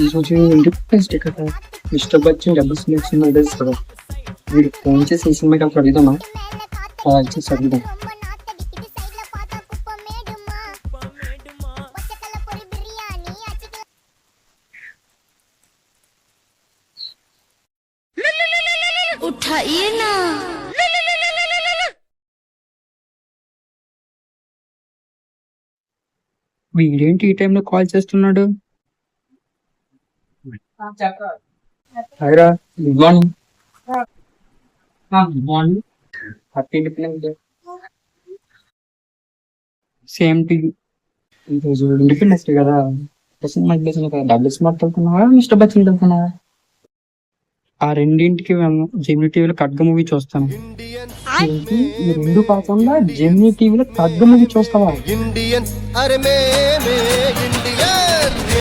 ఈ రోజు independence day కదా, మిస్టర్ బచ్చన్ డబ్బులు సినిమా తెలుసు కదా, వీడు ఫోన్ చేసి ఈ సినిమాకి అప్పుడు అడుగుదామా? అలా ఇచ్చేసి అడుగుదాం. उठाइए ना। వీడేంటి ఈ టైంలో కాల్ చేస్తున్నాడు? హాయ్రా, good morning. Good morning, happy independence day. Same to you. ఈరోజు ఇండిపెండెన్స్ డే కదా, సినిమాకి వెళ్ళాను కదా, డబ్బులు మాట్లాడుకున్నావా మిస్టర్ బచ్చన్ వెళ్తున్నావా? ఆ రెండింటికి వెళ్ళను, జెమినీ టీవీలో ఖడ్గ మూవీ చూస్తాను. ఏంటి, ఈ రెండు కాకుండా జెమినీ టీవీలో ఖడ్గ మూవీ చూస్తావా? ఇండియన్స్ అరే మే ఇండియన్